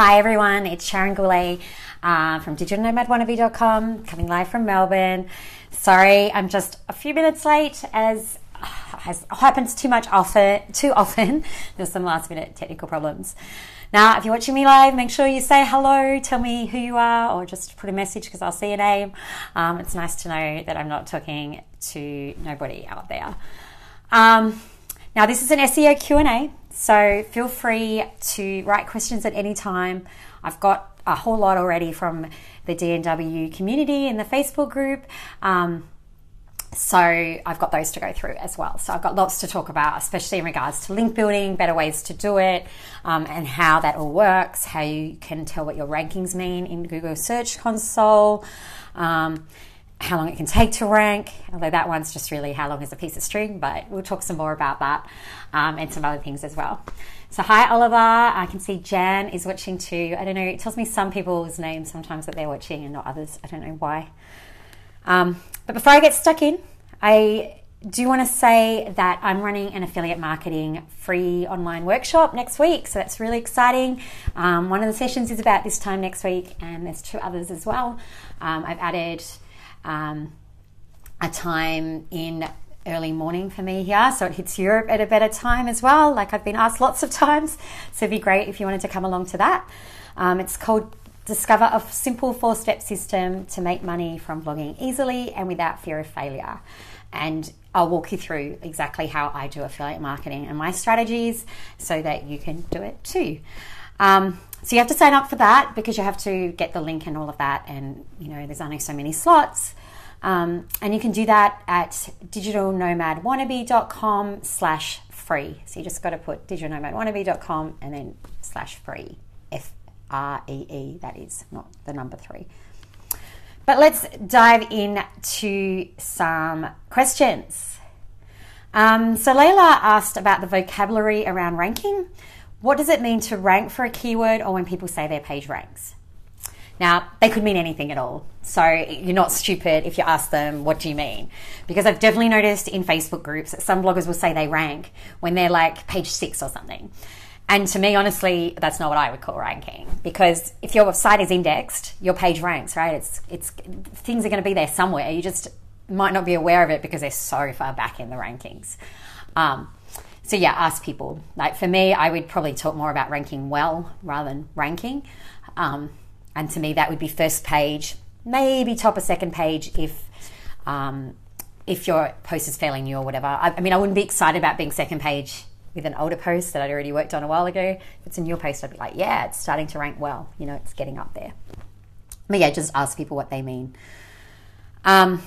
Hi everyone, it's Sharon Goulet from digitalnomadwannabe.com, coming live from Melbourne. Sorry, I'm just a few minutes late as happens too often. There's some last minute technical problems. Now, if you're watching me live, make sure you say hello, tell me who you are, or just put a message because I'll see your name. It's nice to know that I'm not talking to nobody out there. Now, this is an SEO Q&A, so feel free to write questions at any time. I've got a whole lot already from the DNW community in the Facebook group. So I've got those to go through as well. So I've got lots to talk about, especially in regards to link building, better ways to do it, and how that all works, how you can tell what your rankings mean in Google Search Console, how long it can take to rank, although that one's just really how long is a piece of string, but we'll talk some more about that and some other things as well. So hi Oliver, I can see Jan is watching too. I don't know, it tells me some people's names sometimes that they're watching and not others. I don't know why. But before I get stuck in, I do want to say that I'm running an affiliate marketing free online workshop next week. So that's really exciting. One of the sessions is about this time next week, and there's 2 others as well. I've added a time in early morning for me here, so it hits Europe at a better time as well, like I've been asked lots of times. So it'd be great if you wanted to come along to that. It's called Discover a Simple 4-Step System to Make Money from Blogging Easily and Without Fear of Failure. And I'll walk you through exactly how I do affiliate marketing and my strategies so that you can do it too. So you have to sign up for that because you have to get the link and all of that, and you know there's only so many slots. And you can do that at digitalnomadwannabe.com/free. So you just got to put digitalnomadwannabe.com and then /free, FREE, that is, not the number 3. But let's dive into some questions. So Layla asked about the vocabulary around ranking. What does it mean to rank for a keyword, or when people say their page ranks? Now, they could mean anything at all. So you're not stupid if you ask them, what do you mean? Because I've definitely noticed in Facebook groups that some bloggers will say they rank when they're like page 6 or something. And to me, honestly, that's not what I would call ranking, because if your site is indexed, your page ranks, right? It's things are going to be there somewhere. You just might not be aware of it because they're so far back in the rankings. So yeah, ask people. Like for me, I would probably talk more about ranking well rather than ranking. And to me, that would be first page, maybe top of second page if your post is fairly new or whatever. I mean, I wouldn't be excited about being second page with an older post that I'd already worked on a while ago. If it's a new post, I'd be like, yeah, it's starting to rank well. You know, it's getting up there. But yeah, just ask people what they mean. So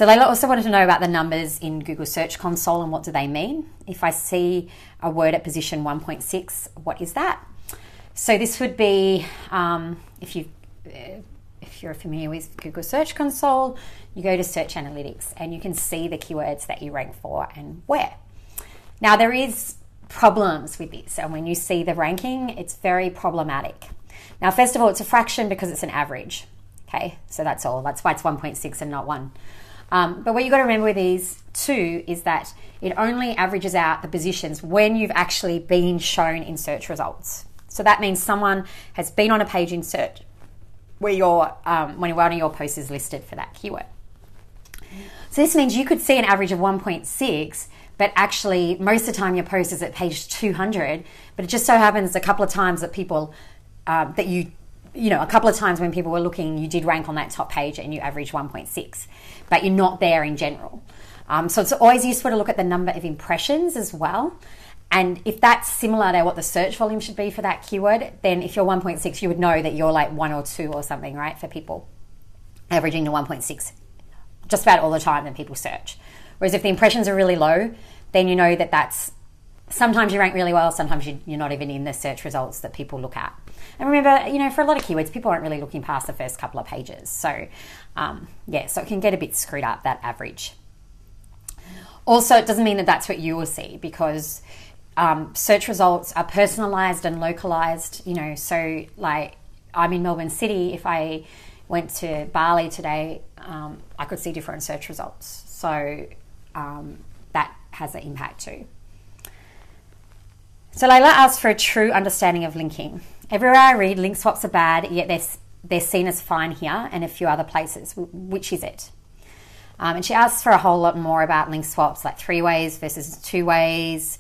Layla also wanted to know about the numbers in Google Search Console and what do they mean. If I see a word at position 1.6, what is that? So this would be, if you're familiar with Google Search Console, you go to Search Analytics and you can see the keywords that you rank for and where. Now there is problems with this, and when you see the ranking, it's very problematic. Now, first of all, it's a fraction because it's an average. Okay, so that's all. That's why it's 1.6 and not 1. But what you've got to remember with these too is that it only averages out the positions when you've actually been shown in search results. So that means someone has been on a page in search where when one of your posts is listed for that keyword. So this means you could see an average of 1.6, but actually most of the time your post is at page 200, but it just so happens a couple of times that people, a couple of times when people were looking, you did rank on that top page and you average 1.6, but you're not there in general. So it's always useful to look at the number of impressions as well. And if that's similar to what the search volume should be for that keyword, then if you're 1.6, you would know that you're like 1 or 2 or something, right? For people averaging to 1.6 just about all the time that people search. Whereas if the impressions are really low, then you know that that's sometimes you rank really well, sometimes you're not even in the search results that people look at. And remember, for a lot of keywords, people aren't really looking past the first couple of pages. So, so it can get a bit screwed up, that average. Also, it doesn't mean that that's what you will see, because search results are personalized and localized, so like I'm in Melbourne City. If I went to Bali today, I could see different search results. So that has an impact too. So Layla asks for a true understanding of linking. Everywhere I read, link swaps are bad, yet they're seen as fine here and a few other places. Which is it? And she asks for a whole lot more about link swaps, like 3 ways versus 2 ways,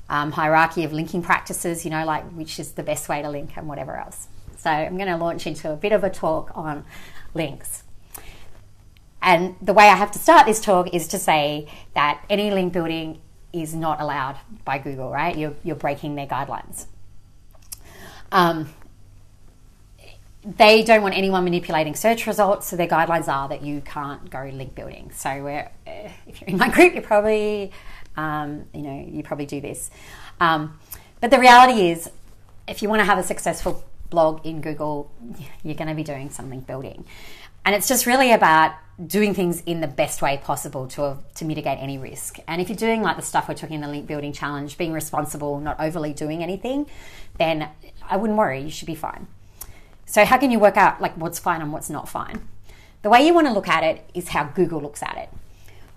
hierarchy of linking practices, like which is the best way to link and whatever else. So I'm going to launch into a bit of a talk on links. And the way I have to start this talk is to say that any link building is not allowed by Google, right? You're breaking their guidelines. They don't want anyone manipulating search results, so their guidelines are that you can't go link building. So if you're in my group, you probably, you probably do this. But the reality is, if you want to have a successful blog in Google, you're going to be doing some link building. And it's just really about doing things in the best way possible to mitigate any risk. And if you're doing like the stuff we're talking in the link building challenge, being responsible, not overly doing anything, then I wouldn't worry, you should be fine. So how can you work out like what's fine and what's not fine? The way you want to look at it is how Google looks at it,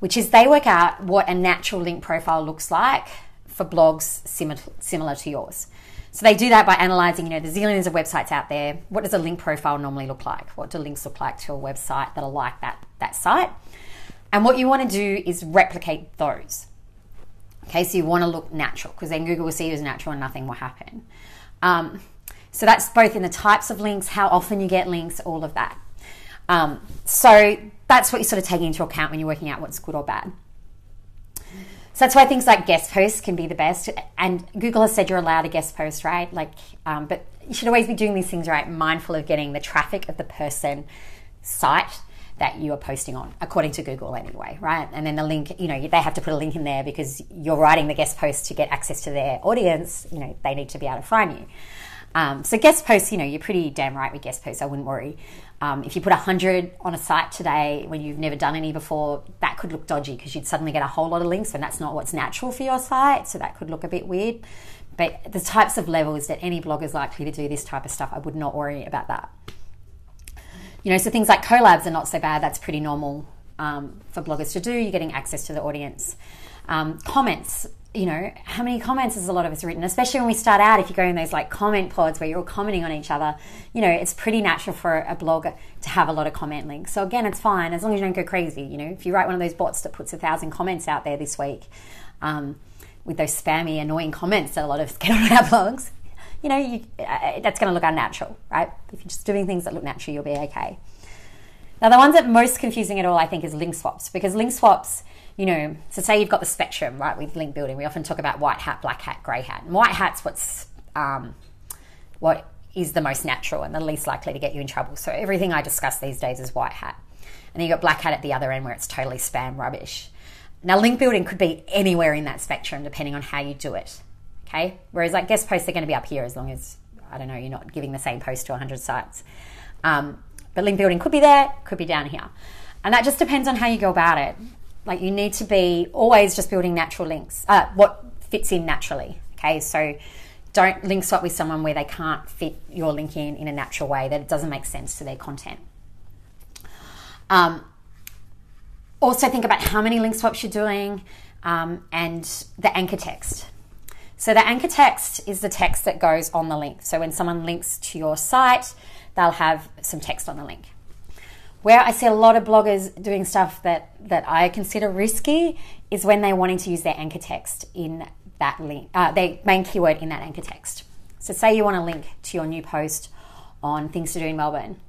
which is they work out what a natural link profile looks like for blogs similar to yours. So they do that by analysing, the zillions of websites out there. What does a link profile normally look like? What do links look like to a website that are like that site? And what you want to do is replicate those. Okay, so you want to look natural, because then Google will see you as natural and nothing will happen. So that's both in the types of links, how often you get links, all of that. So that's what you're sort of taking into account when you're working out what's good or bad. So that's why things like guest posts can be the best. And Google has said you're allowed a guest post, right? But you should always be doing these things right, mindful of getting the traffic of the person site that you are posting on, according to Google anyway, right? And then the link, they have to put a link in there because you're writing the guest post to get access to their audience. They need to be able to find you. So guest posts, you're pretty damn right with guest posts. I wouldn't worry. If you put 100 on a site today when you've never done any before, that could look dodgy because you'd suddenly get a whole lot of links, and that's not what's natural for your site. So that could look a bit weird. But the types of levels that any blogger is likely to do this type of stuff, I would not worry about that. So things like collabs are not so bad. That's pretty normal for bloggers to do. You're getting access to the audience. Comments. How many comments has a lot of us written, especially when we start out. If you go in those like comment pods where you're all commenting on each other, it's pretty natural for a blogger to have a lot of comment links. So again, it's fine as long as you don't go crazy. If you write one of those bots that puts 1,000 comments out there this week with those spammy, annoying comments that a lot of us get on our blogs, that's going to look unnatural, right? If you're just doing things that look natural, you'll be okay. Now, the ones that are most confusing at all, I think, is link swaps, because link swaps, so say you've got the spectrum, right, with link building. We often talk about white hat, black hat, grey hat. And white hat's what is the most natural and the least likely to get you in trouble. So everything I discuss these days is white hat. And then you've got black hat at the other end where it's totally spam rubbish. Now, link building could be anywhere in that spectrum depending on how you do it, okay? Whereas like guest posts are going to be up here as long as, you're not giving the same post to 100 sites. But link building could be there, could be down here. And that just depends on how you go about it. Like you need to be always just building natural links, what fits in naturally, okay? So don't link swap with someone where they can't fit your link in a natural way, that it doesn't make sense to their content. Also think about how many link swaps you're doing and the anchor text. So the anchor text is the text that goes on the link. So when someone links to your site, they'll have some text on the link. Where I see a lot of bloggers doing stuff that I consider risky is when they're wanting to use their anchor text in that link, their main keyword in that anchor text. So say you want to link to your new post on things to do in Melbourne.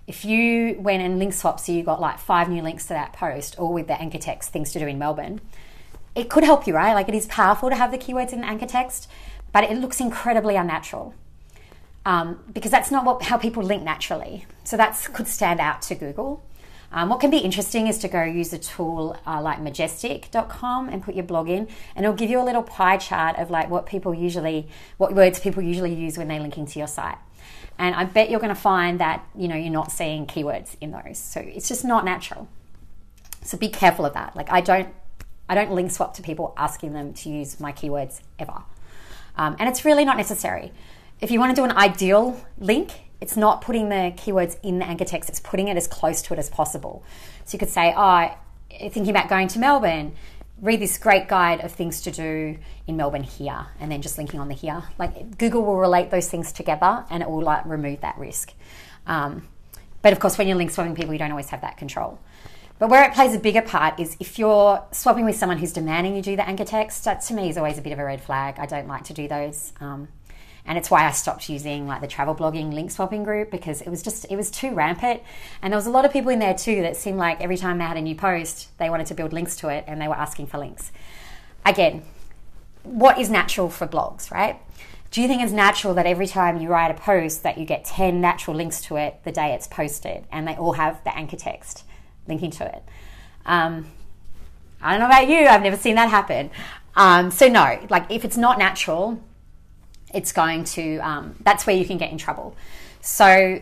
If you went and link swapped, so you got like 5 new links to that post, all with the anchor text, things to do in Melbourne, it could help you, right? Like it is powerful to have the keywords in the anchor text, but it looks incredibly unnatural. Because that's not how people link naturally. So that could stand out to Google. What can be interesting is to go use a tool like majestic.com and put your blog in, and it'll give you a little pie chart of like what words people usually use when they're linking to your site. And I bet you're going to find that, you're not seeing keywords in those. So it's just not natural. So be careful of that. Like I don't link swap to people asking them to use my keywords ever. And it's really not necessary. If you want to do an ideal link, it's not putting the keywords in the anchor text, it's putting it as close to it as possible. So you could say, thinking about going to Melbourne, read this great guide of things to do in Melbourne here, and then just linking on the here. Like Google will relate those things together and it will like remove that risk. But of course, when you're link swapping people, you don't always have that control. But where it plays a bigger part is if you're swapping with someone who's demanding you do the anchor text, that to me is always a bit of a red flag. I don't like to do those. And it's why I stopped using like the travel blogging link swapping group, because it was too rampant. And there was a lot of people in there too that seemed like every time they had a new post, they wanted to build links to it and they were asking for links. Again, what is natural for blogs, right? Do you think it's natural that every time you write a post that you get 10 natural links to it the day it's posted and they all have the anchor text linking to it? I don't know about you, I've never seen that happen. So no, like if it's not natural, it's going to, that's where you can get in trouble. So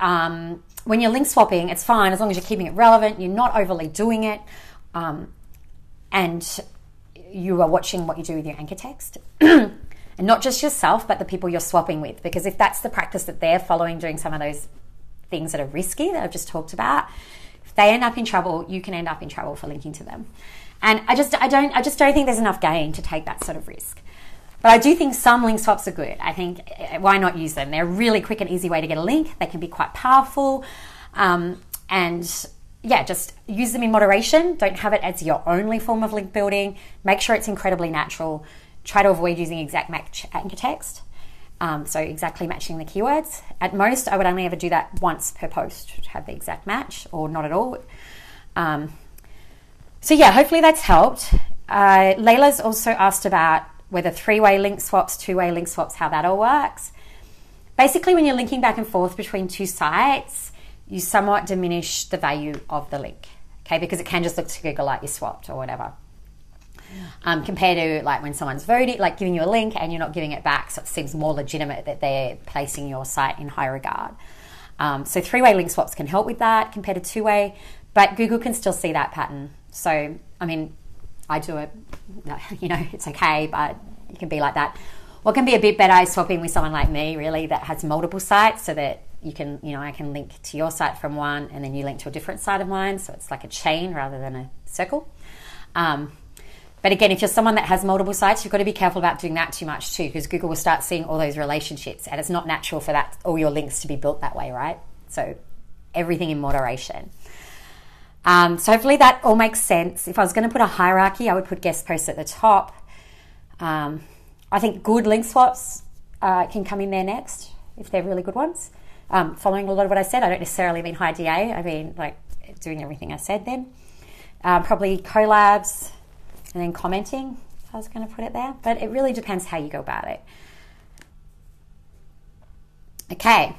when you're link swapping, it's fine as long as you're keeping it relevant, you're not overly doing it, and you are watching what you do with your anchor text. And not just yourself, but the people you're swapping with. Because if that's the practice that they're following, doing some of those things that are risky that I've just talked about, if they end up in trouble, you can end up in trouble for linking to them. And I just don't think there's enough gain to take that sort of risk. But I do think some link swaps are good. I think, why not use them? They're a really quick and easy way to get a link. They can be quite powerful. And yeah, just use them in moderation. Don't have it as your only form of link building. Make sure it's incredibly natural. Try to avoid using exact match anchor text. So exactly matching the keywords. At most, I would only ever do that once per post to have the exact match, or not at all. So yeah, hopefully that's helped. Layla's also asked about whether three-way link swaps, two-way link swaps, how that all works. Basically, when you're linking back and forth between two sites, you somewhat diminish the value of the link, okay? Because it can just look to Google like you swapped or whatever. Compared to like when someone's voting, like giving you a link and you're not giving it back, so it seems more legitimate that they're placing your site in high regard. So three-way link swaps can help with that compared to two-way, but Google can still see that pattern. So, I mean, I do it, you know, it's okay, but it can be like that. What can be a bit better is swapping with someone like me, really, that has multiple sites, so that you can, you know, I can link to your site from one and then you link to a different site of mine, so it's like a chain rather than a circle. But again, if you're someone that has multiple sites, you've got to be careful about doing that too much too, because Google will start seeing all those relationships, and it's not natural for that, all your links to be built that way, right? So everything in moderation. So hopefully that all makes sense. If I was going to put a hierarchy, I would put guest posts at the top. I think good link swaps can come in there next, if they're really good ones. Following a lot of what I said, I don't necessarily mean high DA. I mean like doing everything I said then. Probably collabs, and then commenting, if I was going to put it there. But it really depends how you go about it. Okay.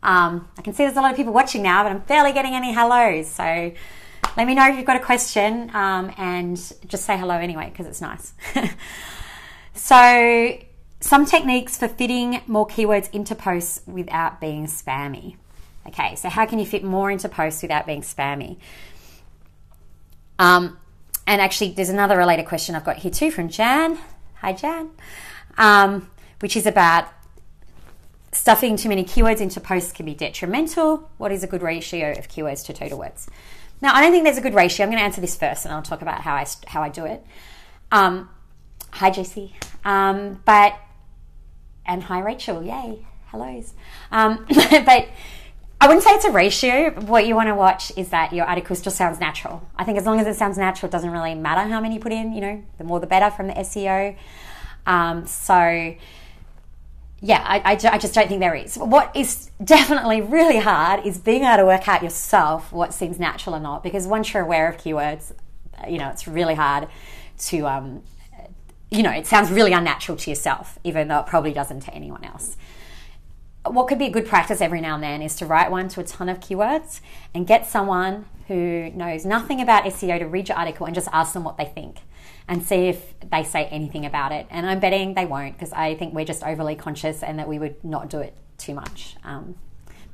I can see there's a lot of people watching now, but I'm barely getting any hellos. So let me know if you've got a question, and just say hello anyway, because it's nice. So some techniques for fitting more keywords into posts without being spammy. Okay, so how can you fit more into posts without being spammy? And actually, there's another related question I've got here too from Jan. Hi, Jan. Which is about stuffing too many keywords into posts can be detrimental. What is a good ratio of keywords to total words? Now, I don't think there's a good ratio. I'm going to answer this first, and I'll talk about how I do it. Hi, JC. And hi, Rachel. Yay. Hellos. But I wouldn't say it's a ratio. What you want to watch is that your article still sounds natural. I think as long as it sounds natural, it doesn't really matter how many you put in, you know, the more the better from the SEO. So yeah, I just don't think there is. What is definitely really hard is being able to work out yourself what seems natural or not, because once you're aware of keywords, you know, it's really hard to, you know, it sounds really unnatural to yourself, even though it probably doesn't to anyone else. What could be a good practice every now and then is to write one to a ton of keywords and get someone who knows nothing about SEO to read your article and just ask them what they think and see if they say anything about it. And I'm betting they won't, because I think we're just overly conscious and that we would not do it too much.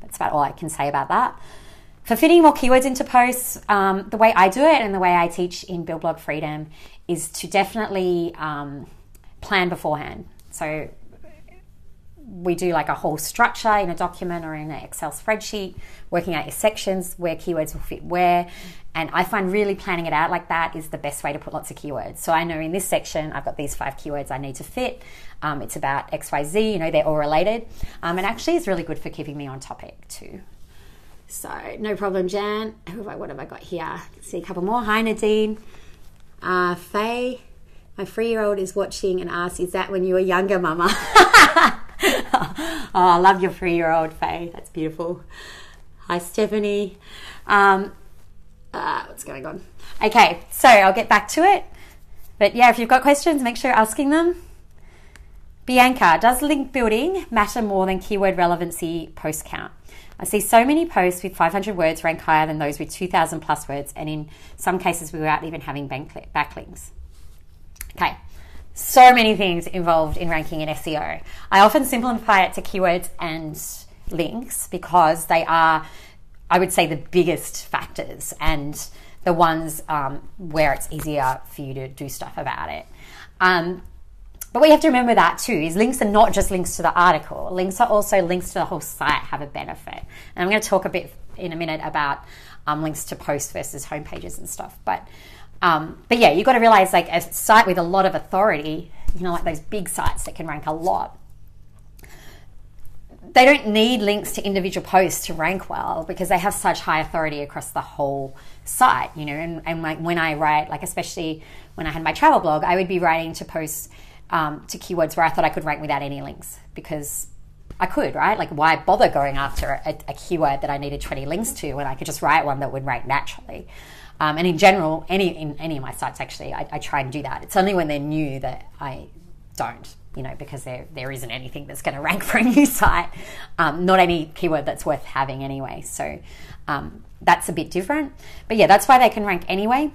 That's about all I can say about that. For fitting more keywords into posts, the way I do it and the way I teach in Build Blog Freedom is to definitely plan beforehand. So we do like a whole structure in a document or in an Excel spreadsheet, working out your sections, where keywords will fit where. And I find really planning it out like that is the best way to put lots of keywords. So I know in this section, I've got these 5 keywords I need to fit. It's about XYZ, you know, they're all related. And actually it's really good for keeping me on topic too. So no problem, Jan. What have I got here? See a couple more. Hi, Nadine. Faye, my 3-year-old is watching and asks, is that when you were younger, Mama? Oh, I love your 3-year-old, Faye. That's beautiful. Hi, Stephanie. What's going on? Okay, so I'll get back to it. But yeah, if you've got questions, make sure you're asking them. Bianca, does link building matter more than keyword relevancy post count? I see so many posts with 500 words rank higher than those with 2,000 plus words, and in some cases without even having backlinks. Okay, so many things involved in ranking in SEO. I often simplify it to keywords and links because they are, I would say, the biggest factors and the ones where it's easier for you to do stuff about it. But we have to remember that too, is links are not just links to the article. Links are also links to the whole site have a benefit. And I'm going to talk a bit in a minute about links to posts versus homepages and stuff. But yeah, you've got to realize like a site with a lot of authority, you know, like those big sites that can rank a lot, they don't need links to individual posts to rank well because they have such high authority across the whole site, you know. And like when I write, like especially when I had my travel blog, I would be writing to posts to keywords where I thought I could rank without any links because I could, right? Like why bother going after a keyword that I needed 20 links to when I could just write one that would rank naturally. And in general, in any of my sites actually, I try and do that. It's only when they're new that I don't, you know, because there isn't anything that's going to rank for a new site. Not any keyword that's worth having anyway. So that's a bit different. But yeah, that's why they can rank anyway.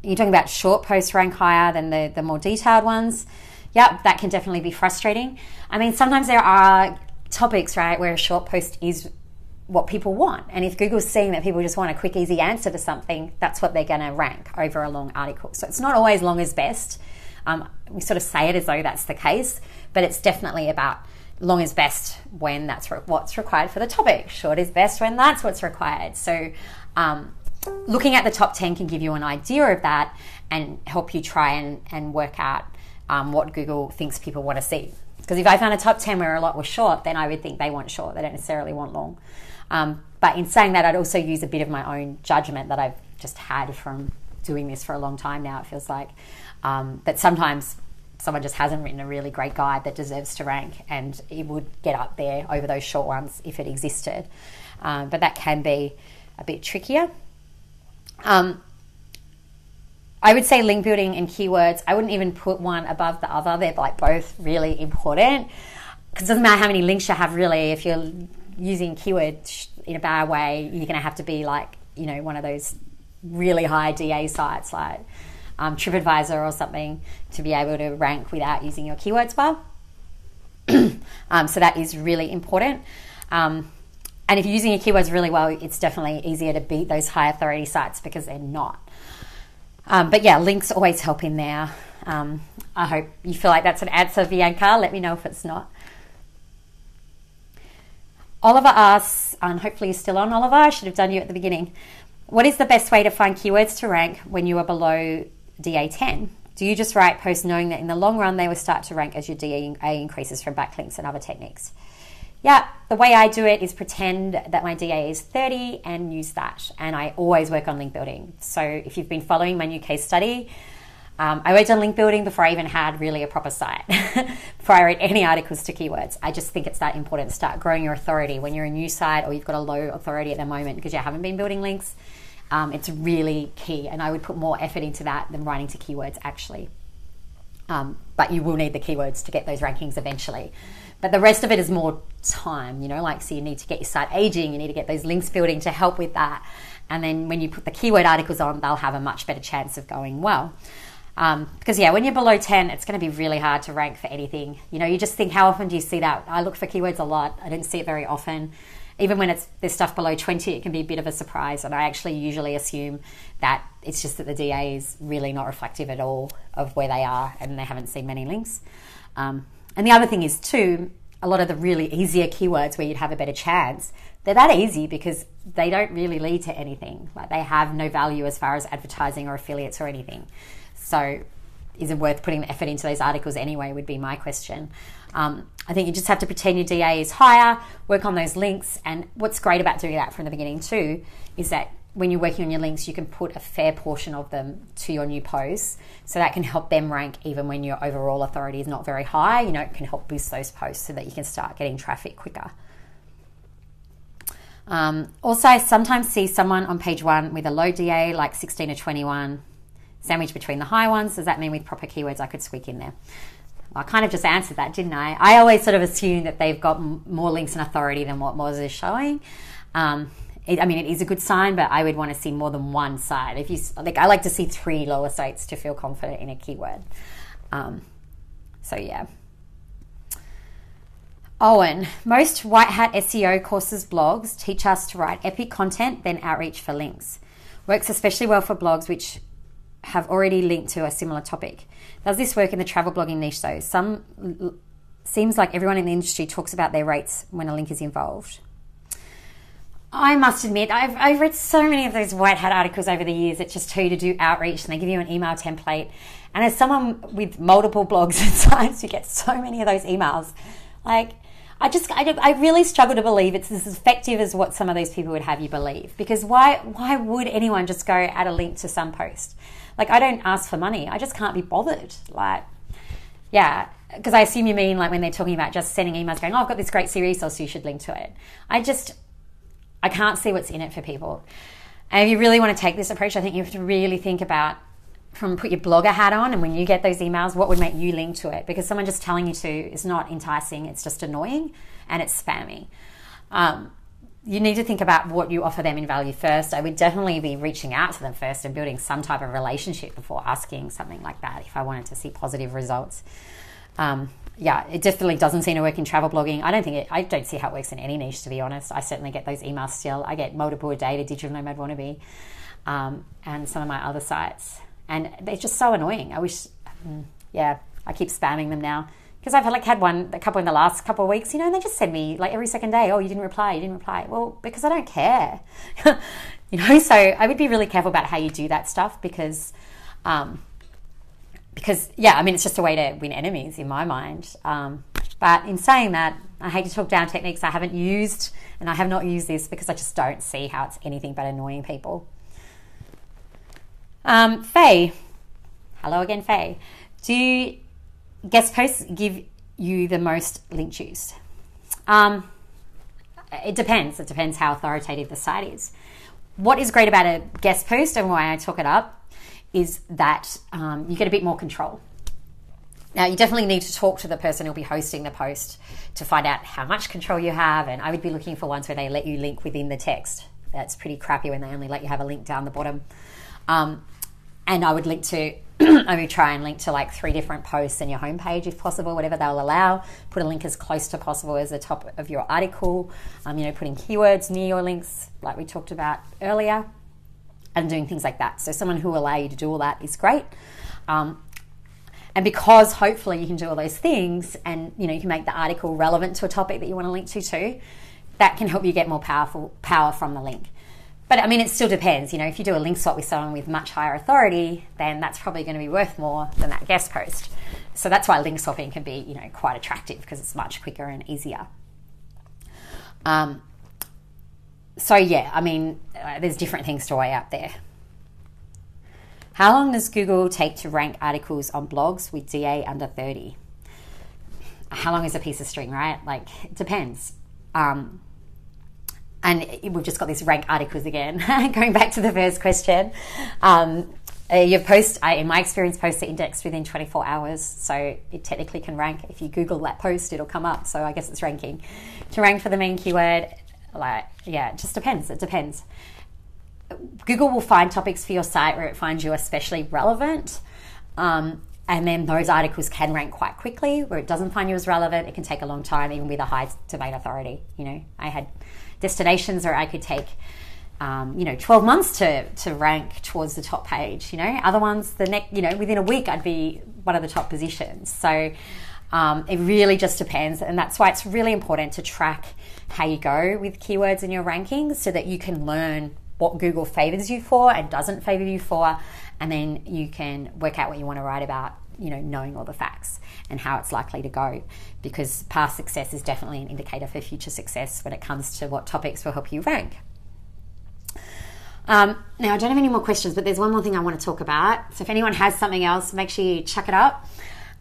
You're talking about short posts rank higher than the more detailed ones. Yep, that can definitely be frustrating. I mean, sometimes there are topics, right, where a short post is what people want. And if Google's seeing that people just want a quick, easy answer to something, that's what they're going to rank over a long article. So it's not always long is best. We sort of say it as though that's the case, but it's definitely about long is best when that's what's required for the topic. Short is best when that's what's required. So looking at the top 10 can give you an idea of that and help you try and work out what Google thinks people want to see. Because if I found a top 10 where a lot was short, then I would think they want short. They don't necessarily want long. But in saying that, I'd also use a bit of my own judgment that I've just had from doing this for a long time now, it feels like. That sometimes someone just hasn't written a really great guide that deserves to rank, and it would get up there over those short ones if it existed. But that can be a bit trickier. I would say link building and keywords, I wouldn't even put one above the other. They're like both really important because it doesn't matter how many links you have really. If you're using keywords in a bad way, you're going to have to be like, you know, one of those really high DA sites like TripAdvisor or something to be able to rank without using your keywords bar. So that is really important. And if you're using your keywords really well, it's definitely easier to beat those high authority sites because they're not. But yeah, links always help in there. I hope you feel like that's an answer, Bianca. Let me know if it's not. Oliver asks, and hopefully you're still on, Oliver. I should have done you at the beginning. What is the best way to find keywords to rank when you are below DA10? Do you just write posts knowing that in the long run they will start to rank as your DA increases from backlinks and other techniques? Yeah, the way I do it is pretend that my DA is 30 and use that. And I always work on link building. So if you've been following my new case study, I worked on link building before I even had really a proper site, before I wrote any articles to keywords. I just think it's that important to start growing your authority when you're a new site or you've got a low authority at the moment because you haven't been building links. It's really key, and I would put more effort into that than writing to keywords actually. But you will need the keywords to get those rankings eventually. But the rest of it is more time, you know, like, so you need to get your site aging, you need to get those links building to help with that. And then when you put the keyword articles on, they'll have a much better chance of going well. Because yeah, when you're below 10, it's going to be really hard to rank for anything. You know, you just think, how often do you see that? I look for keywords a lot. I don't see it very often. Even when there's stuff below 20, it can be a bit of a surprise. And I actually usually assume that it's just that the DA is really not reflective at all of where they are and they haven't seen many links. And the other thing is too, a lot of the really easier keywords where you'd have a better chance, they're that easy because they don't really lead to anything. Like they have no value as far as advertising or affiliates or anything. So is it worth putting the effort into those articles anyway, would be my question. I think you just have to pretend your DA is higher, work on those links. And what's great about doing that from the beginning too is that when you're working on your links, you can put a fair portion of them to your new posts. So that can help them rank even when your overall authority is not very high. You know, it can help boost those posts so that you can start getting traffic quicker. Also, I sometimes see someone on page 1 with a low DA, like 16 to 21, sandwiched between the high ones. Does that mean with proper keywords I could squeak in there? Well, I kind of just answered that, didn't I? I always sort of assume that they've got more links and authority than what Moz is showing. It is a good sign, but I would want to see more than one side. If you like, I like to see 3 lower sites to feel confident in a keyword. So yeah. Owen, most white hat SEO courses blogs teach us to write epic content, then outreach for links. Works especially well for blogs which have already linked to a similar topic. Does this work in the travel blogging niche though? Seems like everyone in the industry talks about their rates when a link is involved. I must admit, I've read so many of those white hat articles over the years that just tell you to do outreach and they give you an email template. And as someone with multiple blogs and sites who get so many of those emails, like I really struggle to believe it's as effective as what some of those people would have you believe. Because why would anyone just go add a link to some post? Like, I don't ask for money. I just can't be bothered. Like, yeah, because I assume you mean like when they're talking about just sending emails going, oh, I've got this great series, so you should link to it. I can't see what's in it for people. And if you really want to take this approach, I think you have to really think about, put your blogger hat on, and when you get those emails, what would make you link to it? Because someone just telling you to is not enticing, it's just annoying and it's spammy. You need to think about what you offer them in value first. I would definitely be reaching out to them first and building some type of relationship before asking something like that if I wanted to see positive results. Yeah, it definitely doesn't seem to work in travel blogging. I don't see how it works in any niche, to be honest. I certainly get those emails still. I get multiple a day to Digital Nomad Wannabe, and some of my other sites. And they're just so annoying. I wish, I keep spamming them now. Because I've had a couple in the last couple of weeks, and they just send me like every second day, oh, you didn't reply. Well, because I don't care. So I would be really careful about how you do that stuff because it's just a way to win enemies in my mind. But in saying that, I hate to talk down techniques I haven't used, and I have not used this because I just don't see how it's anything but annoying people. Faye. Hello again, Faye. Do guest posts give you the most link juice? It depends. It depends how authoritative the site is. What is great about a guest post and why I took it up is that you get a bit more control. Now, you definitely need to talk to the person who'll be hosting the post to find out how much control you have, and I would be looking for ones where they let you link within the text. That's pretty crappy when they only let you have a link down the bottom. And I would try and link to like 3 different posts in your homepage if possible, whatever they'll allow. Put a link as close to possible as the top of your article. Putting keywords near your links like we talked about earlier, and doing things like that. So someone who will allow you to do all that is great. And because hopefully you can do all those things and, you can make the article relevant to a topic that you want to link to too, that can help you get more power from the link. But it still depends. If you do a link swap with someone with much higher authority, then that's probably going to be worth more than that guest post. So that's why link swapping can be, quite attractive because it's much quicker and easier. There's different things to weigh up there. How long does Google take to rank articles on blogs with DA under 30? How long is a piece of string, right? Like, it depends. And we've just got this rank articles again. Going back to the first question. Your post, in my experience, posts are indexed within 24 hours. So it technically can rank. If you Google that post, it'll come up. So I guess it's ranking. To rank for the main keyword, it just depends. It depends. Google will find topics for your site where it finds you especially relevant. And then those articles can rank quite quickly. Where it doesn't find you as relevant, it can take a long time, even with a high domain authority. I had destinations where I could take 12 months to rank towards the top page. Other ones, within a week I'd be one of the top positions. So It really just depends, and that's why it's really important to track how you go with keywords in your rankings so that you can learn what Google favors you for and doesn't favor you for, and then you can work out what you want to write about, knowing all the facts and how it's likely to go, because past success is definitely an indicator for future success when it comes to what topics will help you rank. Now, I don't have any more questions, but there's one more thing I want to talk about. So if anyone has something else, make sure you chuck it up.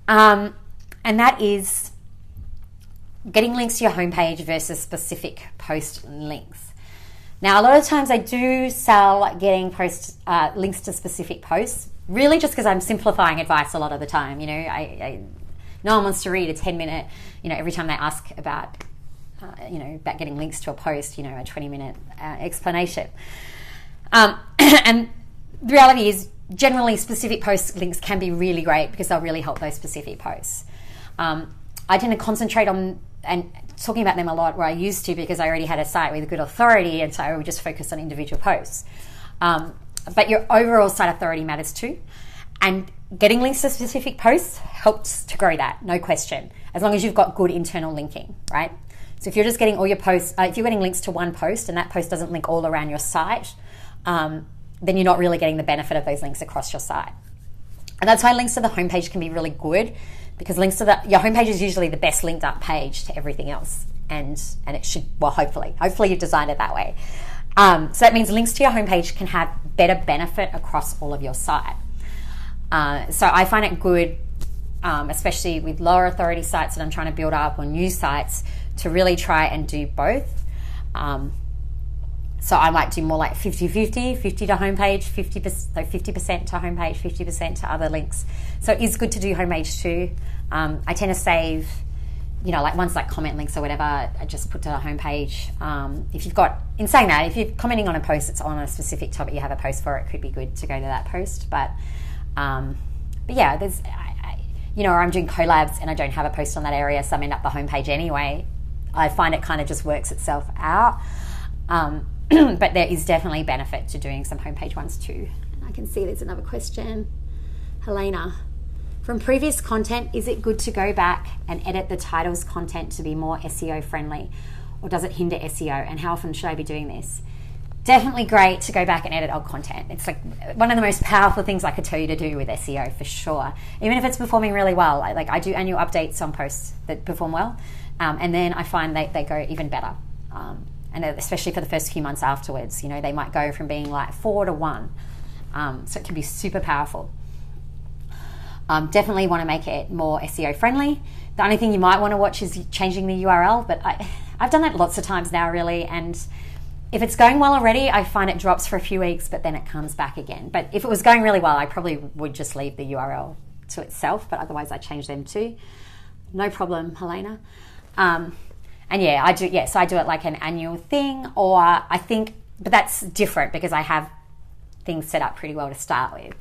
And that is getting links to your homepage versus specific post links. Now, a lot of times I do sell getting links to specific posts, really just because I'm simplifying advice a lot of the time. No one wants to read a 10-minute, every time they ask about, about getting links to a post, a 20-minute explanation. And the reality is, generally specific post links can be really great because they'll really help those specific posts. I tend to concentrate on and talking about them a lot where I used to, because I already had a site with good authority, and so I would just focus on individual posts. But your overall site authority matters too. And getting links to specific posts helps to grow that, no question, as long as you've got good internal linking, right? So if you're just getting all your posts, if you're getting links to one post and that post doesn't link all around your site, then you're not really getting the benefit of those links across your site. And that's why links to the homepage can be really good, because links to your homepage is usually the best linked up page to everything else. And it should, well, hopefully you've designed it that way. So that means links to your homepage can have better benefit across all of your site. So I find it good, especially with lower authority sites that I'm trying to build up, or new sites, to really try and do both. So I might do more like 50-50, 50 to homepage, 50% to homepage, 50% to other links. So it is good to do homepage too. I tend to save, like ones like comment links or whatever, I just put to the homepage. If you're commenting on a post that's on a specific topic, you have a post for it, could be good to go to that post. But yeah, there's, or I'm doing collabs and I don't have a post on that area, so I'm in up the homepage anyway. I find it kind of just works itself out. But there is definitely benefit to doing some homepage ones too. And I can see there's another question. Helena, from previous content, is it good to go back and edit the title's content to be more SEO friendly, or does it hinder SEO, and how often should I be doing this? Definitely great to go back and edit old content. It's like one of the most powerful things I could tell you to do with SEO, for sure. Even if it's performing really well, I do annual updates on posts that perform well, and then I find they go even better. And especially for the first few months afterwards, they might go from being like 4 to 1. So it can be super powerful. Definitely want to make it more SEO friendly. The only thing you might want to watch is changing the URL, but I've done that lots of times now, really. And if it's going well already, I find it drops for a few weeks, but then it comes back again. But if it was going really well, I probably would just leave the URL to itself, but otherwise I change them too. No problem, Helena. And yeah, I do. Yeah, so I do it like an annual thing, but that's different because I have things set up pretty well to start with.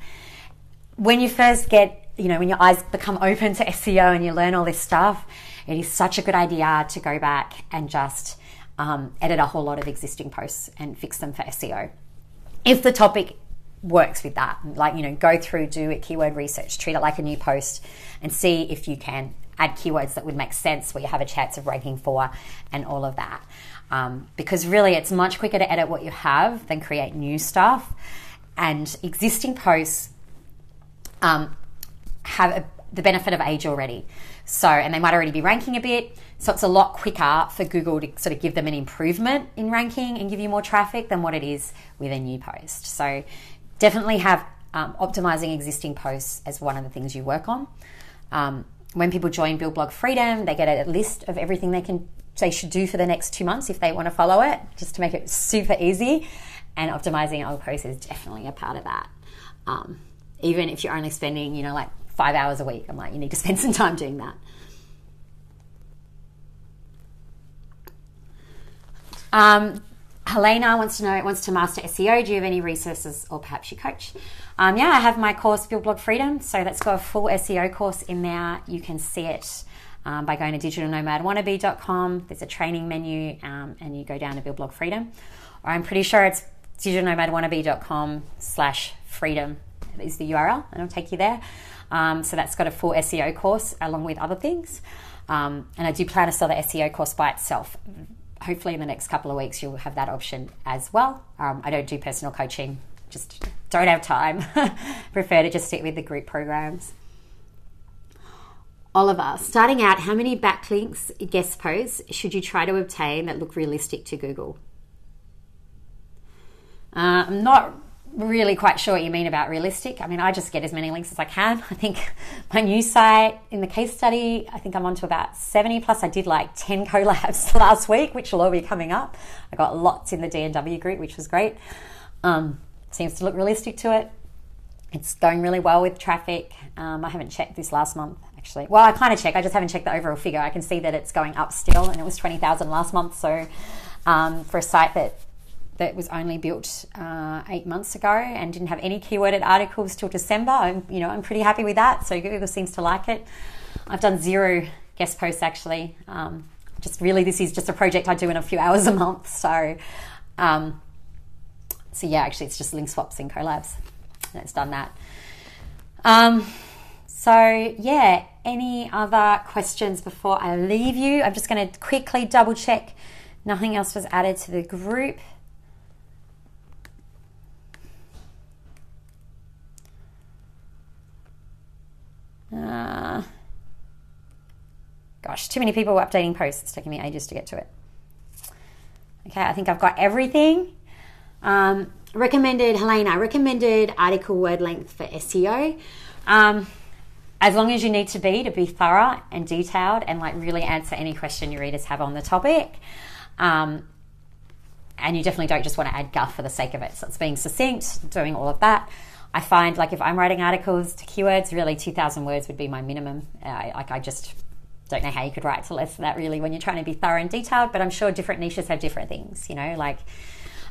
When you first get, when your eyes become open to SEO and you learn all this stuff, it is such a good idea to go back and just edit a whole lot of existing posts and fix them for SEO. If the topic works with that, go through, do a keyword research, treat it like a new post, and see if you can add keywords that would make sense, where you have a chance of ranking for, and all of that. Because really it's much quicker to edit what you have than create new stuff. And existing posts have the benefit of age already. And they might already be ranking a bit. So it's a lot quicker for Google to sort of give them an improvement in ranking and give you more traffic than what it is with a new post. So definitely have optimizing existing posts as one of the things you work on. When people join Build Blog Freedom, they get a list of everything they should do for the next 2 months if they want to follow it, just to make it super easy. And optimizing old posts is definitely a part of that. Even if you're only spending, like 5 hours a week, I'm like, you need to spend some time doing that. Helena wants to master SEO. Do you have any resources, or perhaps you coach? Yeah, I have my course, Build Blog Freedom. So that's got a full SEO course in there. You can see it by going to digitalnomadwannabe.com. There's a training menu, and you go down to Build Blog Freedom. Or I'm pretty sure it's digitalnomadwannabe.com/freedom is the URL, and it'll take you there. So that's got a full SEO course along with other things. And I do plan to sell the SEO course by itself. Hopefully in the next couple of weeks, you'll have that option as well. I don't do personal coaching, just don't have time. Prefer to just stick with the group programs. Oliver, starting out, how many backlinks, guest posts should you try to obtain that look realistic to Google? I'm not really quite sure what you mean about realistic. I mean, I just get as many links as I can. I think my new site in the case study, I think I'm on to about 70 plus. I did like 10 collabs last week, which will all be coming up. I got lots in the D&W group, which was great. Seems to look realistic to it. It's going really well with traffic. I haven't checked this last month, actually. Well, I kind of check. I just haven't checked the overall figure. I can see that it's going up still, and it was 20,000 last month. So for a site that was only built 8 months ago and didn't have any keyworded articles till December, I'm pretty happy with that. So Google seems to like it. I've done 0 guest posts, actually. This is just a project I do in a few hours a month. So yeah, actually it's just link swaps and collabs. And it's done that. So yeah, any other questions before I leave you? I'm just going to quickly double check nothing else was added to the group. Gosh, too many people were updating posts. It's taking me ages to get to it. Okay, I think I've got everything. Recommended article word length for SEO. As long as you need to be thorough and detailed and like really answer any question your readers have on the topic. And you definitely don't just want to add guff for the sake of it. So it's being succinct, doing all of that. I find like if I'm writing articles to keywords, really 2,000 words would be my minimum. I just don't know how you could write to less than that really when you're trying to be thorough and detailed, but I'm sure different niches have different things, like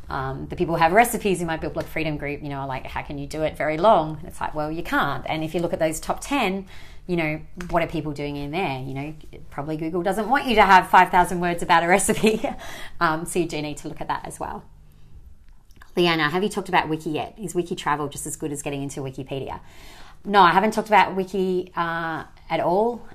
the people who have recipes in my Build Blog Freedom group, like how can you do it very long? It's like, well, you can't. And if you look at those top 10, what are people doing in there? Probably Google doesn't want you to have 5,000 words about a recipe. So you do need to look at that as well. Leanna, have you talked about Wiki yet? Is Wiki Travel just as good as getting into Wikipedia? No, I haven't talked about Wiki at all.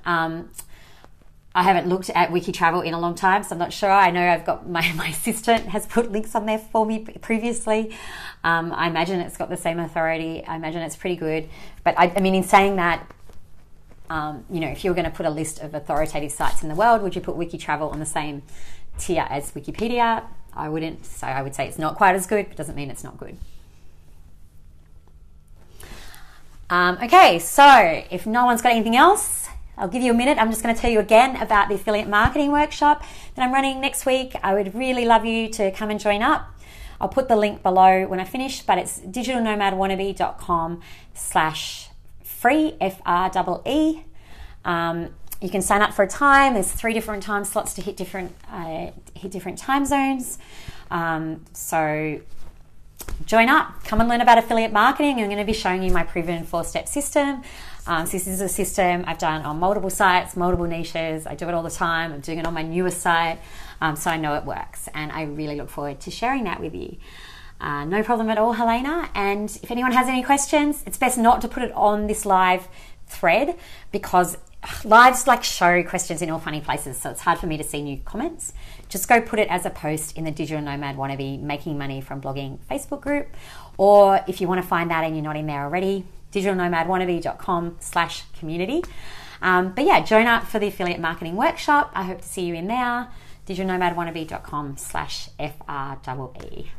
I haven't looked at Wiki Travel in a long time, so I'm not sure. I know I've got my assistant has put links on there for me previously. I imagine it's got the same authority. I imagine it's pretty good. But I mean, in saying that, if you were going to put a list of authoritative sites in the world, would you put Wiki Travel on the same tier as Wikipedia? I wouldn't. So I would say it's not quite as good, but doesn't mean it's not good. Okay, so if no one's got anything else, I'll give you a minute. I'm just going to tell you again about the affiliate marketing workshop that I'm running next week. I would really love you to come and join up. I'll put the link below when I finish, but it's digitalnomadwannabe.com/free, FREE. You can sign up for a time. There's 3 different time slots to hit different time zones. So join up, come and learn about affiliate marketing. I'm going to be showing you my proven 4-step system. So this is a system I've done on multiple sites, multiple niches. I do it all the time. I'm doing it on my newest site. So I know it works, and I really look forward to sharing that with you. No problem at all, Helena. And if anyone has any questions, it's best not to put it on this live thread because lives show questions in all funny places, so it's hard for me to see new comments. Just go put it as a post in the Digital Nomad Wannabe Making Money from Blogging Facebook group, or if you want to find that and you're not in there already, digitalnomadwannabe.com/community. But yeah, join up for the affiliate marketing workshop. I hope to see you in there. digitalnomadwannabe.com/FREE.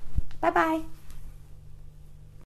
Bye bye.